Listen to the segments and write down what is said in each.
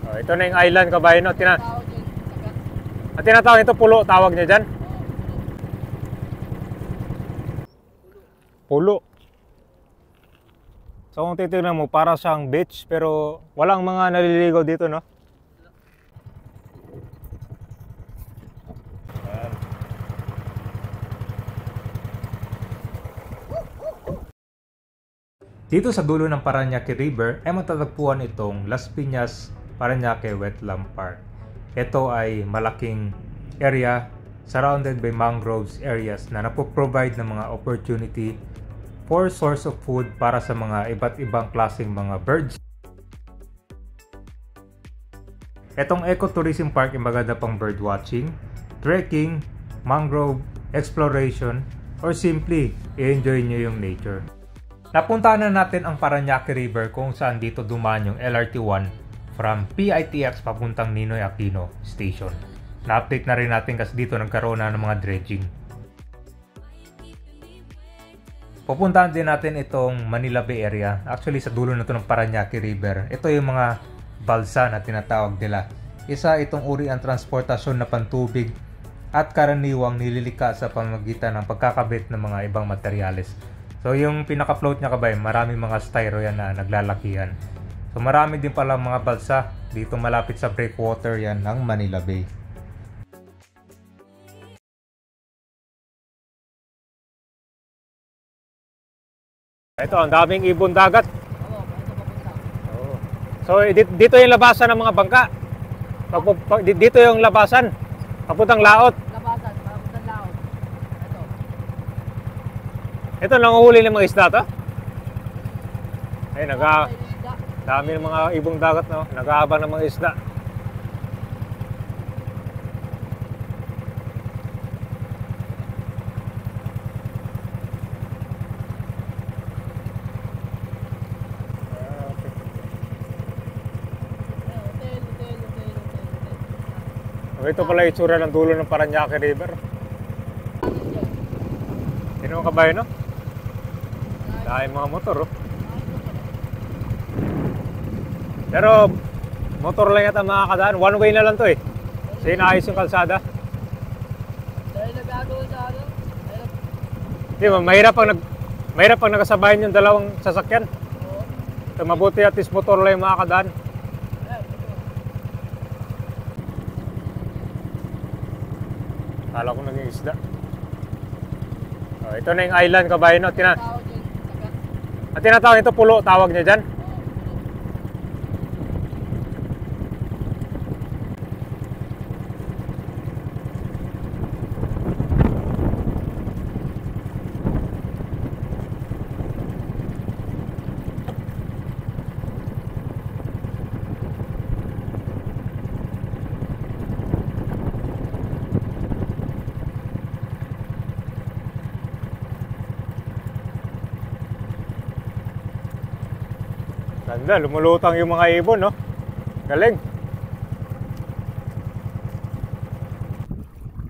Oh, ito na yung island, kabayan, no? Tinatawag ito pulo, tawag niya dyan. Pulo. So kung titignan mo, para siyang beach, pero walang mga naliligaw dito, no? Ayan. Dito sa dulo ng Parañaque River ay matatagpuan itong Las Piñas Parañaque Wetland Park. Ito ay malaking area surrounded by mangroves areas na napoprovide ng mga opportunity for source of food para sa mga iba't ibang klaseng mga birds. Itong ecotourism park ay maganda pang bird watching, trekking, mangrove exploration, or simply i-enjoy nyo yung nature. Napuntahan na natin ang Parañaque River kung saan dito dumaan yung LRT1 from PITX papuntang Ninoy Aquino Station. Na-update na rin natin kasi dito nagkaroon na ng mga dredging. Pupuntahan din natin itong Manila Bay area. Actually sa dulo na ito ng Parañaque River. Ito yung mga balsa na tinatawag nila. Isa itong uri ang transportasyon na pantubig at karaniwang nililika sa pamamagitan ng pagkakabit ng mga ibang materyales. So yung pinaka-float niya kabay, maraming mga styro yan na naglalakihan. So marami din pala mga balsa dito malapit sa breakwater yan ng Manila Bay. Ito, ang daming ibon dagat. So dito yung labasan ng mga bangka. Dito yung labasan. Papuntang laot. Labasan, papuntang laot. Ito, nanguhuli ng mga isda to? Ay, dami ng mga ibong dagat, no? Nag-aabang ng mga isda. Ito pala itsura ng dulo ng Parañaque River. Sino ang kabayo, no? Dahil mga motor, oh. Pero motor lang yata makakadaan. One way na lang to eh. Kasi inaayos yung kalsada. Dahil nagagawa sa ano? Di ba, mahirap pag nakasabayan yung dalawang sasakyan. So, mabuti at least motor lang yung makakadaan. Kala ko naging isda. Oh, ito na yung island, kabayan, no? Tinatawag ito pulo, tawag niya dyan. Ganda, lumulutang yung mga ibon, no? Galing.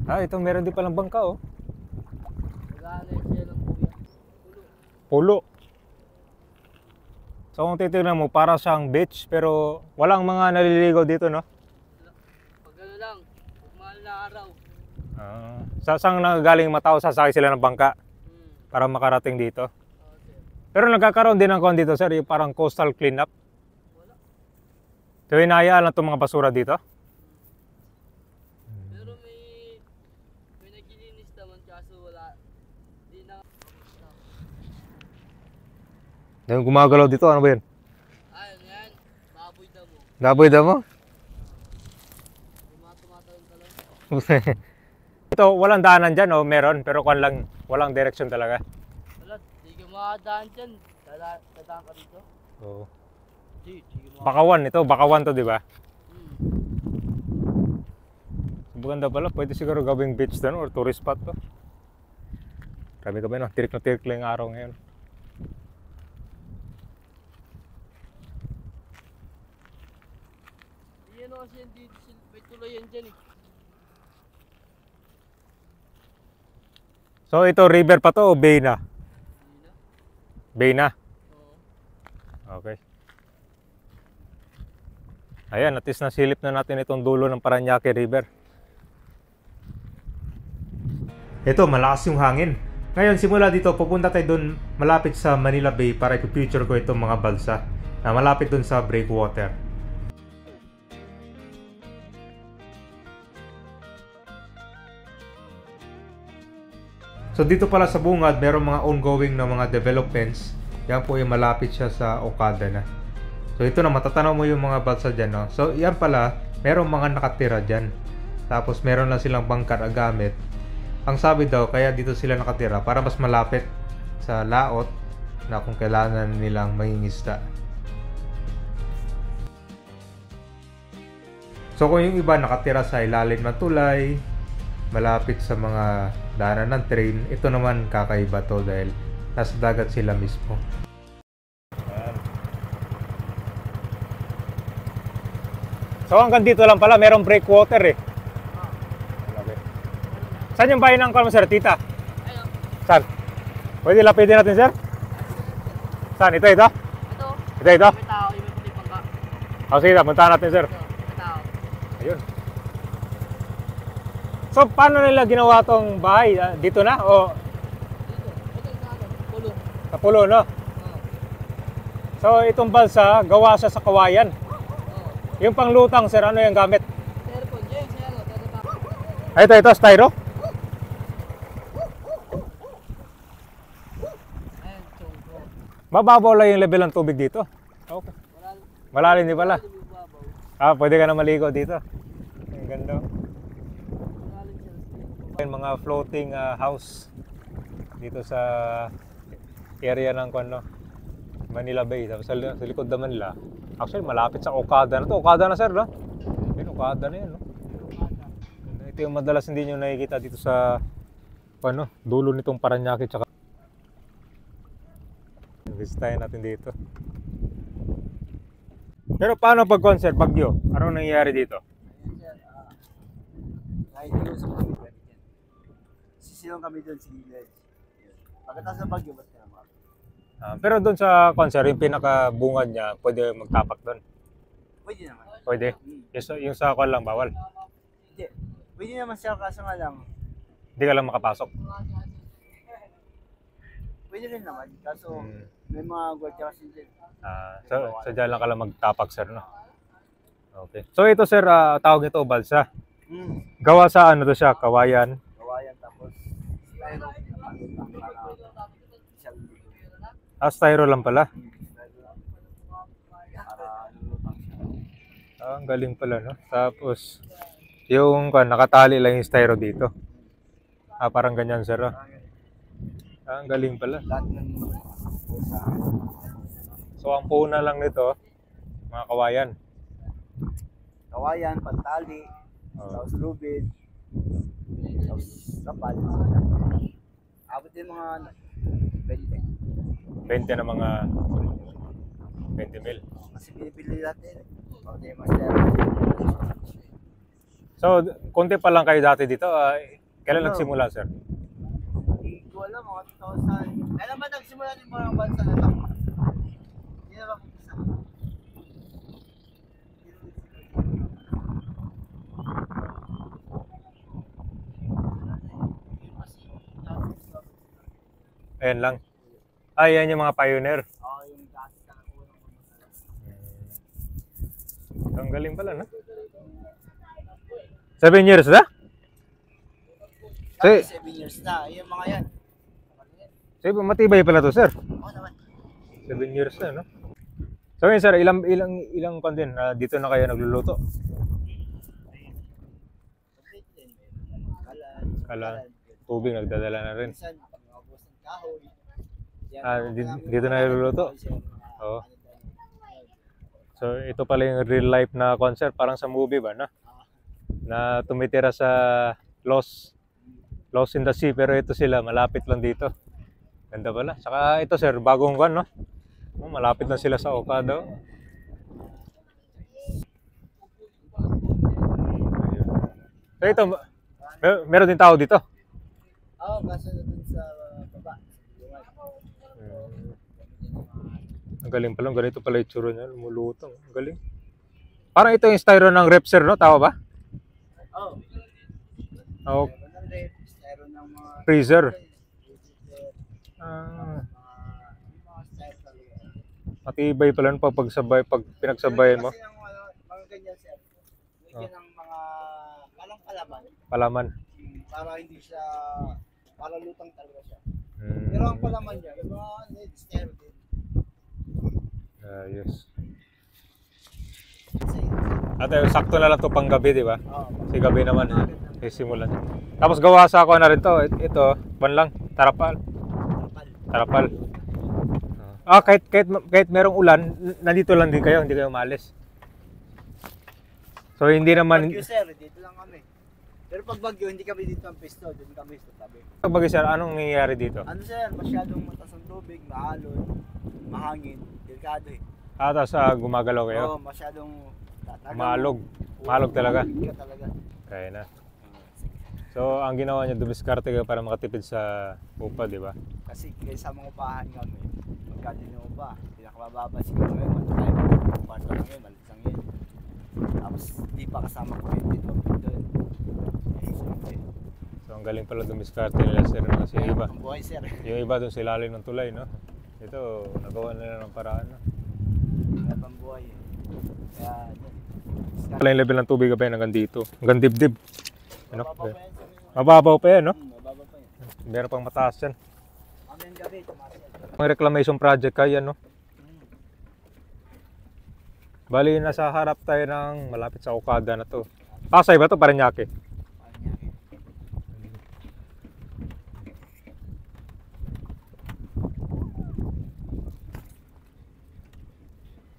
Ah, ito meron din palang bangka, oh. Pulo. So kung titignan mo, para siyang beach, pero walang mga naliligaw dito, no? Pag ano lang, mahal na araw. Saan nagagaling matao, sasakay sila ng bangka para makarating dito. Pero nagkakaroon din ng kon dito, sir, yung parang coastal cleanup. Wala. So hinahayaan lang itong mga basura dito? Pero may naglilinis naman kaso wala. Di na. Yung gumagalaw dito, ano ba yun? Ayun yan, baboy damo. Baboy damo? Tumatalon-talon. Ito, walang daanan dyan, o meron, pero walang direksyon talaga. Wala, di ka makadaan dyan. Dadaan ka dito? Oo. Di makadaan. Bakawan, ito, Bakawan to, di ba? Maganda pala, pwede siguro gawing beach doon or tourist spot to. Grabe ka ba, no? Tirik na tirik lang yung araw ngayon. Yan o kasi yan dito, may tulay yan dyan eh. So ito, river pa to o bay na? Bay na? Oo. Okay. Ayan, at least nasilip na natin itong dulo ng Parañaque River. Ito, malakas yung hangin. Ngayon, simula dito, pupunta tayo doon malapit sa Manila Bay para ipipicture ko itong mga balsa na malapit doon sa breakwater. So dito pala sa bungad, merong mga ongoing na mga developments. Yan po yung malapit siya sa Okada na. So ito na, matatanaw mo yung mga balsa dyan, no? So yan pala, merong mga nakatira dyan. Tapos meron lang silang bangkar na gamit. Ang sabi daw, kaya dito sila nakatira para mas malapit sa laot na kung kailangan nilang mangingisda. So kung yung iba nakatira sa ilalim ng tulay, malapit sa mga daanan ng train, ito naman kakaiba to dahil nasa dagat sila mismo. So hanggang dito lang pala, merong breakwater eh. Okay. Saan yung bahay ng kalmo, sir? Tita? Ayun. Saan? Pwede lapitin natin, sir? Saan? Ito? Ito. Ito? May tao, yung may puti pangka. O sige, puntahan natin, sir. Ito, may tao. Ayun. So, paano nila ginawa tong bahay? Dito na? O Ito sa ano, pulo. sa pulo, no? Oo. So, itong balsa, gawa siya sa kawayan. Oo. Yung panglutang, sir, ano yung gamit? Cellphone, James, ano, tatata. Ay, ito, styro? Ayan, chongko. Mababaw lang yung level ng tubig dito. Okay. Malalim din pala. Babaw. Pwede ka na maligo dito. Ang ganda. Malalim siya. Yung mga floating house dito sa area ng Manila Bay. Tapos sa likod naman nila. Actually, malapit sa Okada na to. Okada na, sir, no? Yun, Okada na yan, no? Ito yung madalas hindi nyo nakikita dito sa dulo nitong Parañaque. Tsaka visitahin natin dito. Pero paano pag concert, bagyo? Anong nangyayari dito? Nakikiusap kami dyan. Sisilong kami doon sa gilid. Pagkatapos ng bagyo, basta naman. Pero doon sa concert, yung pinakabungad niya, pwede magtapak doon. Pwede naman. Pwede. Yung sa kwan lang, bawal. Hindi. Pwede naman siya, kaso nga lang. Hindi ka lang makapasok. Pwede rin naman. Kaso may mga gwardiya kasi dyan. So dyan lang ka lang magtapak, sir, no? Okay. So ito, sir, tawag ito, balsa. Gawa sa ano to siya, kawayan. Kawayan tapos styro. Styro lang pala. Para lulutang siya. Ang galing pala, no? Tapos, yung nakatali lang yung styro dito. Parang ganyan, sir, no? Ang galing pala. Lahat ng sa So, ang puna lang nito, mga kawayan. kawayan, pantali, tapos lubid, tapos kapal. Abot din mga 20. 20 na mga 20 mil. Kasi pinipili natin. Pag di master. So, konti pa lang kayo dati dito. Kailan Ano? nagsimula, sir? Hindi ko alam, mga 2000. Kailan ba nagsimula din mga bansa na ito? Hindi na ba kumpisa? Ayan lang. Yan yung mga pioneer. Oo, yung dati ka unang pumunta. Ang galing pala, no? 7 years na? Dati 7 years na, yung mga yan. So, matibay pala to, sir. Oo naman. 7 years na, no? So, yun, sir, ilang kon din dito na kayo nagluluto? Complete din. Kala, tubig nagdadala na rin. Minsan, mga busang kahoy. Dito na nagluluto? Oo. So, ito pala yung real life na concert, parang sa movie ba, no? Na tumitira sa Lost in the Sea, pero ito sila, malapit lang dito. Ganda pala. Saka ito, sir, bagong one, no? Malapit na sila sa Okada. So ito, meron din tao dito. Oo, kaso dun sa baba. Ang galing pala, ganito pala yung tsura niya, lumulutang. Ang galing. Parang ito yung styro ng Repsir, no? Tama ba? Oh. Oh, Meron ng rep, styro ng mga freezer. freezer, Ah, yung mga styro talaga. matibay pala nun pag pinagsabayan mo. Kasi ang mga ganyan sir, ganyan ang mga walang palaman. Palaman. Para hindi siya, para lutang talaga siya. Hmm. Pero ang palaman niya, yung mga styro din. Yes. Kasi, Ate, sakto na lang to pang gabi, di ba? Kasi gabi naman, sisimulan. Tapos gawa sa ako na rin to. Ito, ban lang, tarapal. Tarapal. Kahit merong ulan, nandito lang din kayo, hindi kayo maalis. So hindi naman Bagyo sir, dito lang kami. Pero pag bagyo, hindi kami dito ang pisto, doon kami sa tabi. pag bagyo sir, anong nangyayari dito? Ano sir, masyadong mataas ang tubig, maalon, mahangin, delikado eh. Tapos gumagalaw kayo. Oo, masyadong Maalog. Maalog talaga. Maalog talaga. Kaya na. So ang ginawa niyo, dumiskarte kayo para makatipid sa upa, di ba? Kasi kaysa mga upahan kami, magkano yung upa, pinakamababa siguro ngayon, 1.5, kwarto lang yun, malit lang yun. Tapos di pa kasama ko yung bit doon. So ang galing pala dumiskarte nila sir, kasi yung iba. Ang buhay sir. Yung iba doon sa ilalim ng tulay, no? Ito, nagawa nila ng paraan, no? Kaya pang buhay eh. Kaya yun. Pala yung level ng tubig ba hanggang dito? Hanggang dibdib. Ano? Mababaw pa yan sir. Mababaw pa yan, no? Mababaw pa yan. Meron pang mataas yan. Mamayang gabi, tumaas yan. Mga reclamation project kaya, no? Bali, nasa harap tayo ng malapit sa Okada na to. Pasay ba to? Parañaque.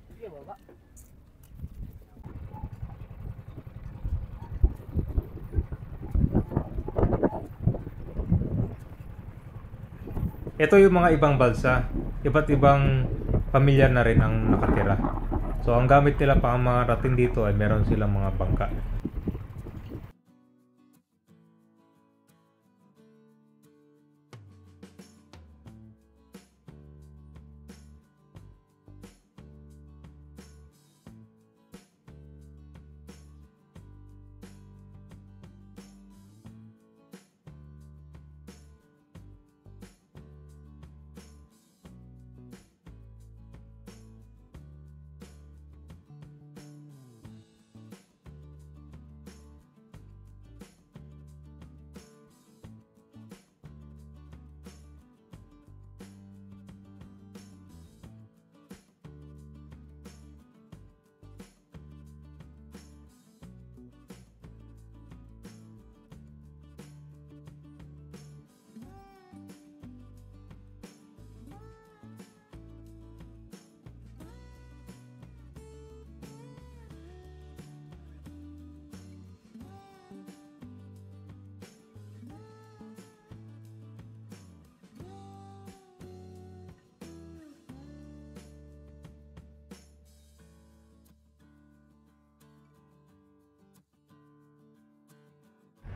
Sige, baba. Ito yung mga ibang balsa. Iba't ibang pamilyar na rin ang nakatira. So ang gamit nila pang mga rating dito ay meron silang mga bangka.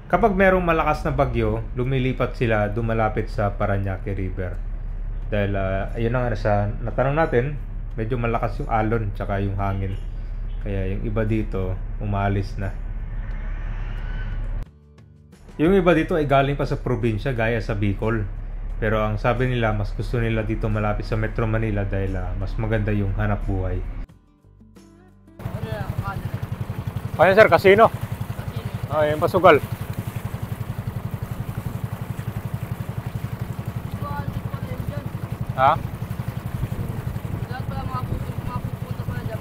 Kapag merong malakas na bagyo, lumilipat sila dumalapit sa Parañaque River. Dahil ayun na nga sa natanong natin, medyo malakas yung alon tsaka yung hangin. Kaya yung iba dito umalis na. Yung iba dito ay galing pa sa probinsya gaya sa Bicol. Pero ang sabi nila, mas gusto nila dito malapit sa Metro Manila dahil mas maganda yung hanap buhay. Ano yan, Okada. Kaya sir, casino. Kasi, Yung pasugal. Ha? lahat pala mga pupunta pala dyan.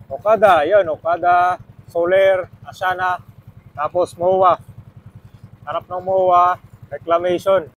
Okada, yun, Okada, Soler, Asana, tapos MOA. Harap ng MOA, reclamation.